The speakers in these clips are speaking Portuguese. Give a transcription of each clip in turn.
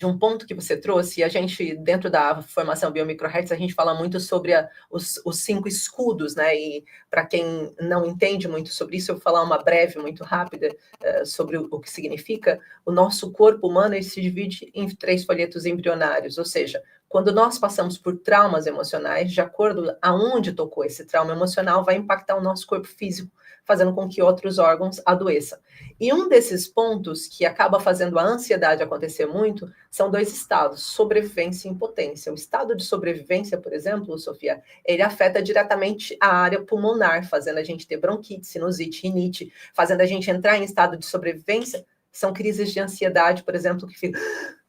de um ponto que você trouxe. A gente, dentro da formação Biomicrohertz, a gente fala muito sobre os 5 escudos, né? E para quem não entende muito sobre isso, eu vou falar uma breve, muito rápida, sobre o que significa. O nosso corpo humano ele se divide em 3 folhetos embrionários, ou seja, quando nós passamos por traumas emocionais, de acordo aonde tocou esse trauma emocional, vai impactar o nosso corpo físico, fazendo com que outros órgãos adoeçam. E um desses pontos que acaba fazendo a ansiedade acontecer muito são 2 estados, sobrevivência e impotência. O estado de sobrevivência, por exemplo, Sofia, ele afeta diretamente a área pulmonar, fazendo a gente ter bronquite, sinusite, rinite, fazendo a gente entrar em estado de sobrevivência. São crises de ansiedade, por exemplo, que fica,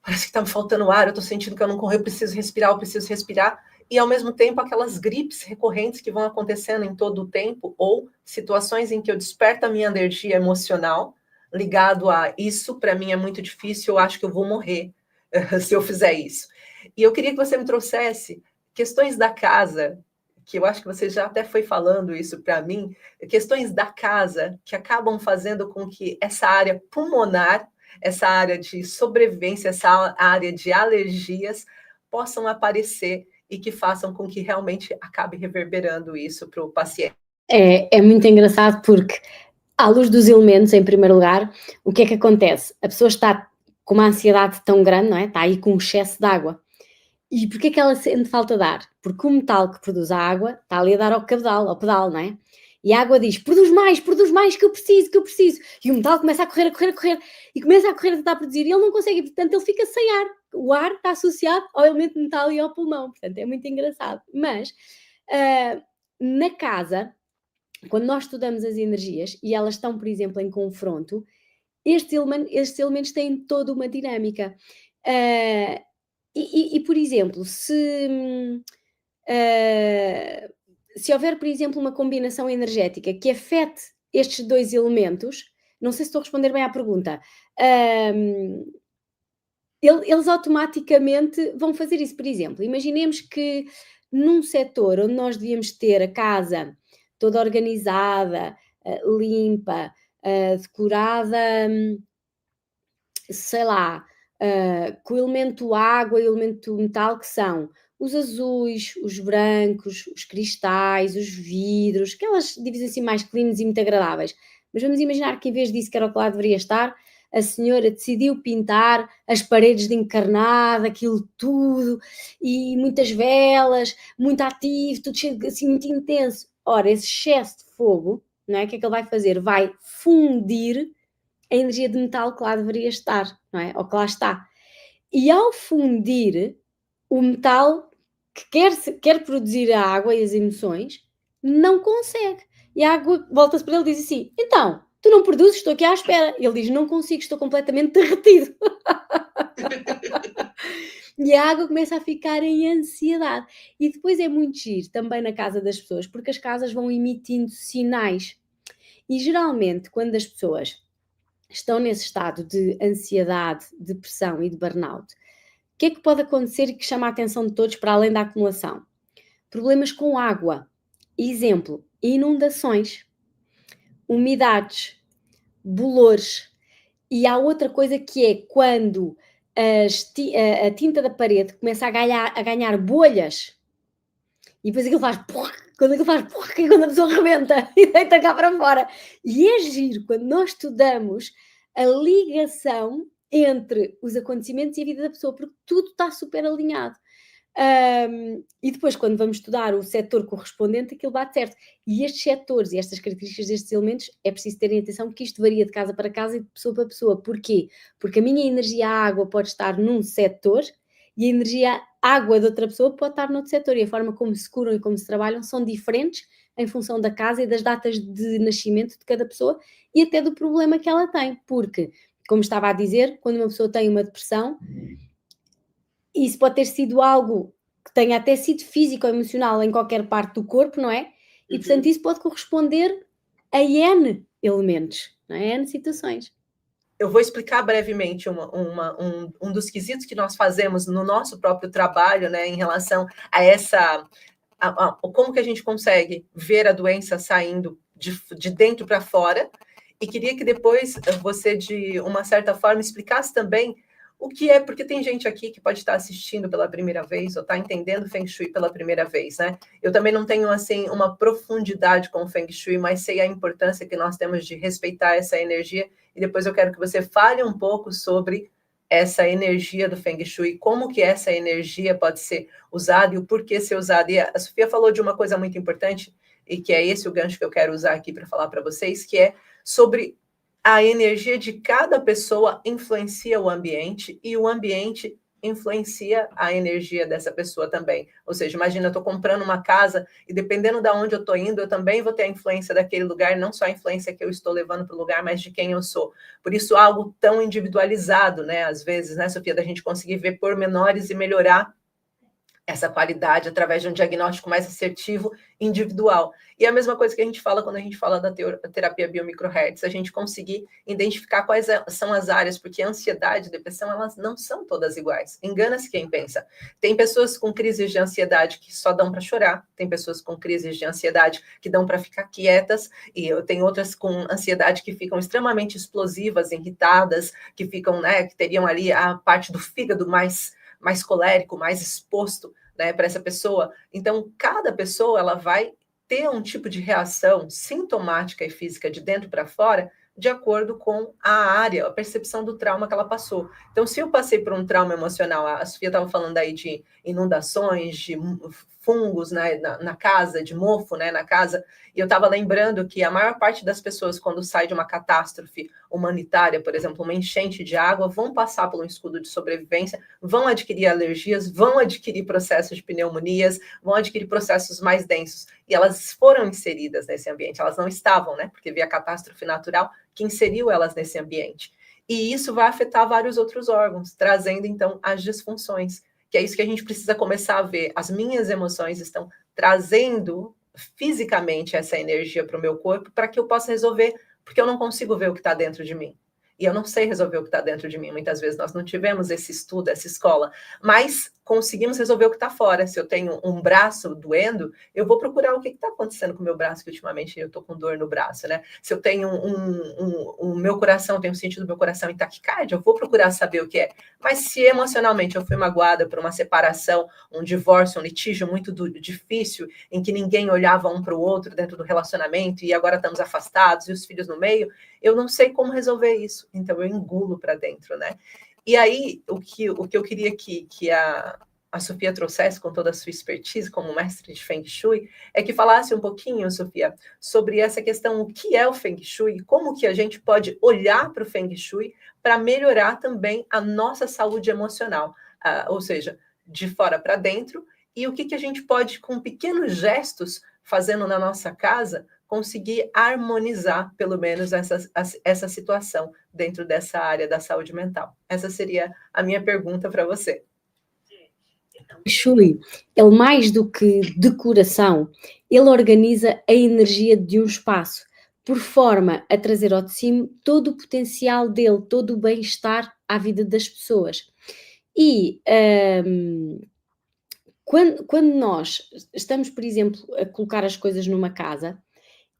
parece que está me faltando ar, eu estou sentindo que eu não corro, eu preciso respirar. E, ao mesmo tempo, aquelas gripes recorrentes que vão acontecendo em todo o tempo, ou situações em que eu desperto a minha energia emocional, ligado a isso, para mim é muito difícil, eu acho que eu vou morrer se eu fizer isso. E eu queria que você me trouxesse questões da casa, que eu acho que você já até foi falando isso para mim, questões da casa que acabam fazendo com que essa área pulmonar, essa área de sobrevivência, essa área de alergias possam aparecer e que façam com que realmente acabe reverberando isso para o paciente. É muito engraçado porque, à luz dos elementos, em primeiro lugar, o que é que acontece? A pessoa está com uma ansiedade tão grande, não é? Está aí com um excesso de água. E porquê é que ela sente falta de ar? Porque o metal que produz a água está ali a dar ao pedal, não é? E a água diz, produz mais, que eu preciso. E o metal começa a correr, e começa a correr a tentar produzir, e ele não consegue, portanto ele fica sem ar. O ar está associado ao elemento metal e ao pulmão, portanto é muito engraçado. Mas, na casa, quando nós estudamos as energias, e elas estão, por exemplo, em confronto, estes elementos têm toda uma dinâmica. Por exemplo, se houver, por exemplo, uma combinação energética que afete estes 2 elementos, não sei se estou a responder bem à pergunta, eles automaticamente vão fazer isso. Por exemplo, imaginemos que num setor onde nós devíamos ter a casa toda organizada, limpa, decorada, sei lá, com o elemento água e o elemento metal, que são os azuis, os brancos, os cristais, os vidros, aquelas divisões assim mais cleans e muito agradáveis. Mas vamos imaginar que em vez disso, que era o que lá deveria estar, a senhora decidiu pintar as paredes de encarnado, aquilo tudo, e muitas velas, muito ativo, tudo cheio, assim, muito intenso. Ora, esse excesso de fogo, não é? O que é que ele vai fazer? Vai fundir a energia de metal que lá deveria estar, não é? Ou que lá está. E ao fundir, o metal que quer produzir a água e as emoções, não consegue. E a água volta-se para ele e diz assim, então, tu não produzes, estou aqui à espera. Ele diz, não consigo, estou completamente derretido. E a água começa a ficar em ansiedade. E depois é muito giro também na casa das pessoas, porque as casas vão emitindo sinais. E geralmente, quando as pessoas estão nesse estado de ansiedade, depressão e de burnout, o que é que pode acontecer e que chama a atenção de todos para além da acumulação? Problemas com água. Exemplo, inundações, umidades, bolores. E há outra coisa que é quando a tinta da parede começa a ganhar bolhas e depois aquilo faz quando a pessoa rebenta e deita cá para fora. E é giro quando nós estudamos a ligação entre os acontecimentos e a vida da pessoa, porque tudo está super alinhado. E depois, quando vamos estudar o setor correspondente, aquilo bate certo. E estes setores e estas características destes elementos, é preciso terem atenção que isto varia de casa para casa e de pessoa para pessoa. Porquê? Porque a minha energia água pode estar num setor e a energia água de outra pessoa pode estar noutro setor. E a forma como se curam e como se trabalham são diferentes em função da casa e das datas de nascimento de cada pessoa e até do problema que ela tem. Porque, como estava a dizer, quando uma pessoa tem uma depressão, isso pode ter sido algo que tenha até sido físico ou emocional em qualquer parte do corpo, não é? E, portanto, isso pode corresponder a N elementos, não é? N situações. Eu vou explicar brevemente um dos quesitos que nós fazemos no nosso próprio trabalho, né, em relação a essa... como que a gente consegue ver a doença saindo de dentro para fora, e queria que depois você, de uma certa forma, explicasse também o que é, porque tem gente aqui que pode estar assistindo pela primeira vez ou está entendendo Feng Shui pela primeira vez, né? Eu também não tenho, assim, uma profundidade com o Feng Shui, mas sei a importância que nós temos de respeitar essa energia, e depois eu quero que você fale um pouco sobre essa energia do Feng Shui, como que essa energia pode ser usada e o porquê ser usada. E a Sofia falou de uma coisa muito importante, e que é esse o gancho que eu quero usar aqui para falar para vocês, que é sobre a energia de cada pessoa influencia o ambiente e o ambiente influencia a energia dessa pessoa também. Ou seja, imagina, eu estou comprando uma casa e dependendo de onde eu estou indo, eu também vou ter a influência daquele lugar, não só a influência que eu estou levando para o lugar, mas de quem eu sou. Por isso, algo tão individualizado, né? Às vezes, né, Sofia, da gente conseguir ver pormenores e melhorar essa qualidade através de um diagnóstico mais assertivo, individual. E a mesma coisa que a gente fala quando a gente fala da terapia biomicrohertz, a gente conseguir identificar quais são as áreas, porque a ansiedade e depressão, elas não são todas iguais. Engana-se quem pensa. Tem pessoas com crises de ansiedade que só dão para chorar, tem pessoas com crises de ansiedade que dão para ficar quietas, e eu tenho outras com ansiedade que ficam extremamente explosivas, irritadas, que ficam, né, que teriam ali a parte do fígado mais colérico, mais exposto, né, para essa pessoa. Então, cada pessoa ela vai ter um tipo de reação sintomática e física de dentro para fora, de acordo com a área, a percepção do trauma que ela passou. Então, se eu passei por um trauma emocional, a Sofia estava falando aí de inundações, de fungos, né, na casa, de mofo, né, na casa, e eu estava lembrando que a maior parte das pessoas, quando sai de uma catástrofe humanitária, por exemplo, uma enchente de água, vão passar por um escudo de sobrevivência, vão adquirir alergias, vão adquirir processos de pneumonias, vão adquirir processos mais densos, e elas foram inseridas nesse ambiente, elas não estavam, né, porque veio a catástrofe natural que inseriu elas nesse ambiente. E isso vai afetar vários outros órgãos, trazendo, então, as disfunções, que é isso que a gente precisa começar a ver. As minhas emoções estão trazendo fisicamente essa energia para o meu corpo para que eu possa resolver, porque eu não consigo ver o que está dentro de mim. E eu não sei resolver o que está dentro de mim. Muitas vezes nós não tivemos esse estudo, essa escola, mas conseguimos resolver o que está fora. Se eu tenho um braço doendo, eu vou procurar o que está acontecendo com o meu braço, que ultimamente eu estou com dor no braço, né? Se eu tenho o meu coração, tenho sentido do meu coração em taquicardia, eu vou procurar saber o que é. Mas se emocionalmente eu fui magoada por uma separação, um divórcio, um litígio muito difícil, em que ninguém olhava um para o outro dentro do relacionamento e agora estamos afastados e os filhos no meio, eu não sei como resolver isso, então eu engulo para dentro, né? E aí, o que eu queria que a Sofia trouxesse com toda a sua expertise como mestre de Feng Shui, é que falasse um pouquinho, Sofia, sobre essa questão, o que é o Feng Shui, como que a gente pode olhar para o Feng Shui para melhorar também a nossa saúde emocional, ou seja, de fora para dentro, e o que a gente pode, com pequenos gestos, fazendo na nossa casa, conseguir harmonizar, pelo menos, essa situação dentro dessa área da saúde mental. Essa seria a minha pergunta para você. O Shui, ele mais do que decoração, ele organiza a energia de um espaço, por forma a trazer ao de cima todo o potencial dele, todo o bem-estar à vida das pessoas. E quando nós estamos, por exemplo, a colocar as coisas numa casa,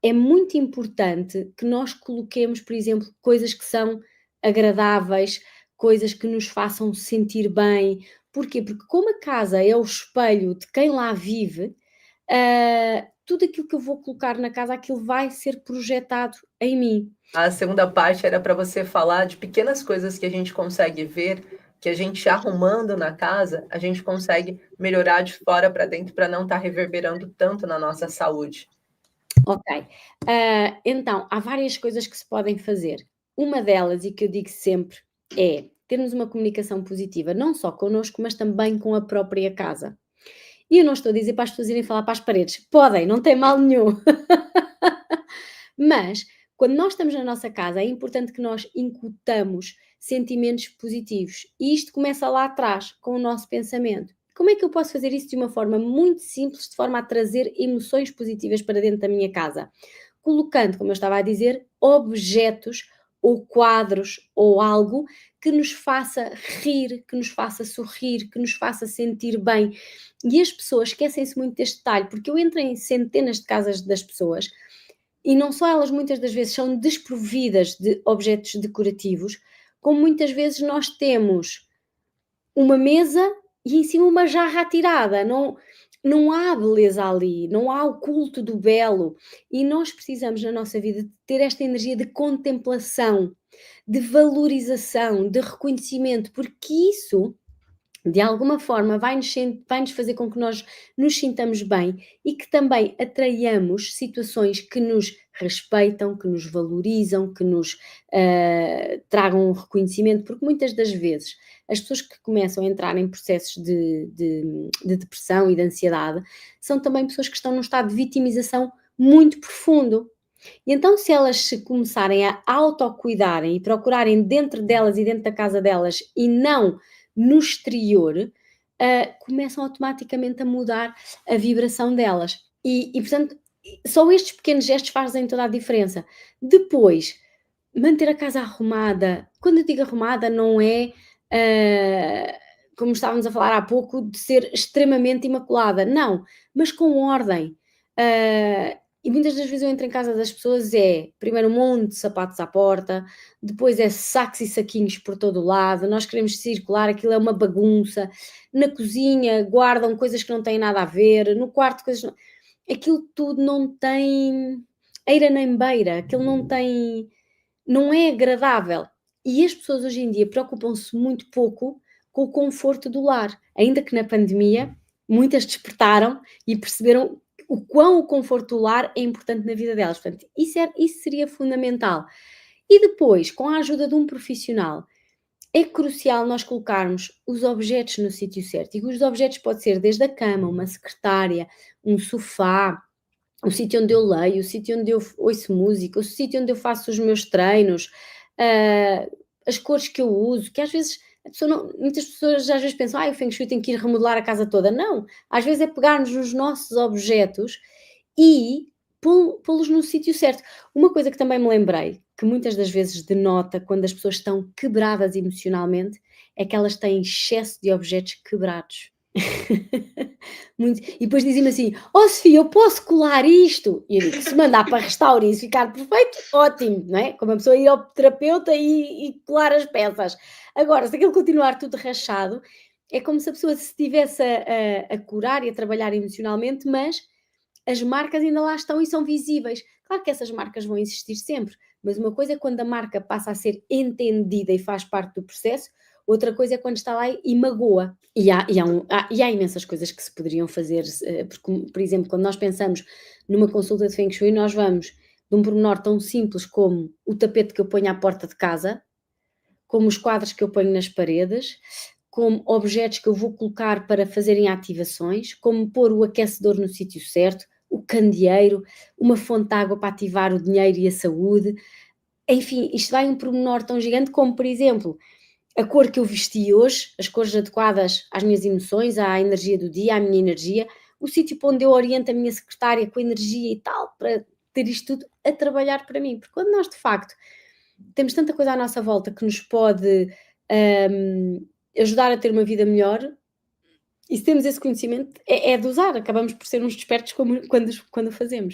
é muito importante que nós coloquemos, por exemplo, coisas que são agradáveis, coisas que nos façam sentir bem. Porquê? Porque como a casa é o espelho de quem lá vive, tudo aquilo que eu vou colocar na casa, aquilo vai ser projetado em mim. A segunda parte era para você falar de pequenas coisas que a gente consegue ver, que a gente arrumando na casa, a gente consegue melhorar de fora para dentro para não estar reverberando tanto na nossa saúde. Ok. Então, há várias coisas que se podem fazer. Uma delas, e que eu digo sempre, é termos uma comunicação positiva, não só connosco, mas também com a própria casa. E eu não estou a dizer para as pessoas irem falar para as paredes. Podem, não tem mal nenhum. Mas, quando nós estamos na nossa casa, é importante que nós incutamos sentimentos positivos. E isto começa lá atrás, com o nosso pensamento. Como é que eu posso fazer isso de uma forma muito simples, de forma a trazer emoções positivas para dentro da minha casa? Colocando, como eu estava a dizer, objetos ou quadros ou algo que nos faça rir, que nos faça sorrir, que nos faça sentir bem. E as pessoas esquecem-se muito deste detalhe, porque eu entro em centenas de casas das pessoas e não só elas muitas das vezes são desprovidas de objetos decorativos, como muitas vezes nós temos uma mesa e em cima uma jarra atirada, não há beleza ali, não há o culto do belo, e nós precisamos na nossa vida de ter esta energia de contemplação, de valorização, de reconhecimento, porque isso de alguma forma vai-nos fazer com que nós nos sintamos bem e que também atraiamos situações que nos respeitam, que nos valorizam, que nos tragam um reconhecimento, porque muitas das vezes as pessoas que começam a entrar em processos de depressão e de ansiedade são também pessoas que estão num estado de vitimização muito profundo. E então, se elas se começarem a autocuidarem e procurarem dentro delas e dentro da casa delas e não no exterior, começam automaticamente a mudar a vibração delas. Portanto, só estes pequenos gestos fazem toda a diferença. Depois, manter a casa arrumada. Quando eu digo arrumada, não é, como estávamos a falar há pouco, de ser extremamente imaculada. Não, mas com ordem. E muitas das vezes eu entro em casa das pessoas, primeiro um monte de sapatos à porta, depois é sacos e saquinhos por todo o lado, nós queremos circular, aquilo é uma bagunça. Na cozinha guardam coisas que não têm nada a ver, no quarto coisas. Aquilo tudo não tem eira nem beira, aquilo não é agradável. E as pessoas hoje em dia preocupam-se muito pouco com o conforto do lar. Ainda que na pandemia, muitas despertaram e perceberam o quão o conforto do lar é importante na vida delas. Portanto, isso seria fundamental. E depois, com a ajuda de um profissional, é crucial nós colocarmos os objetos no sítio certo. E os objetos pode ser desde a cama, uma secretária, um sofá, o sítio onde eu leio, o sítio onde eu ouço música, o sítio onde eu faço os meus treinos, as cores que eu uso, que às vezes muitas pessoas às vezes pensam, o Feng Shui tem que ir remodelar a casa toda. Não, às vezes é pegarmos nos nossos objetos e pô-los no sítio certo. Uma coisa que também me lembrei, que muitas das vezes denota quando as pessoas estão quebradas emocionalmente, é que elas têm excesso de objetos quebrados. Muito. E depois dizem-me assim: "Oh Sofia, eu posso colar isto?" E eu digo: "Se mandar para restaurar e ficar perfeito, ótimo, não é? Como a pessoa ir ao terapeuta e colar as peças. Agora, se aquilo continuar tudo rachado, é como se a pessoa se estivesse a curar e a trabalhar emocionalmente, mas as marcas ainda lá estão e são visíveis. Claro que essas marcas vão existir sempre, mas uma coisa é quando a marca passa a ser entendida e faz parte do processo, outra coisa é quando está lá e magoa. E há imensas coisas que se poderiam fazer, porque, por exemplo, quando nós pensamos numa consulta de Feng Shui, nós vamos de um pormenor tão simples como o tapete que eu ponho à porta de casa, como os quadros que eu ponho nas paredes, como objetos que eu vou colocar para fazerem ativações, como pôr o aquecedor no sítio certo, o candeeiro, uma fonte de água para ativar o dinheiro e a saúde. Enfim, isto vai um pormenor tão gigante como, por exemplo, a cor que eu vesti hoje, as cores adequadas às minhas emoções, à energia do dia, à minha energia, o sítio para onde eu oriento a minha secretária com a energia e tal, para ter isto tudo a trabalhar para mim. Porque quando nós, de facto, temos tanta coisa à nossa volta que nos pode ajudar a ter uma vida melhor, e se temos esse conhecimento, é de usar, acabamos por ser uns despertos quando o fazemos.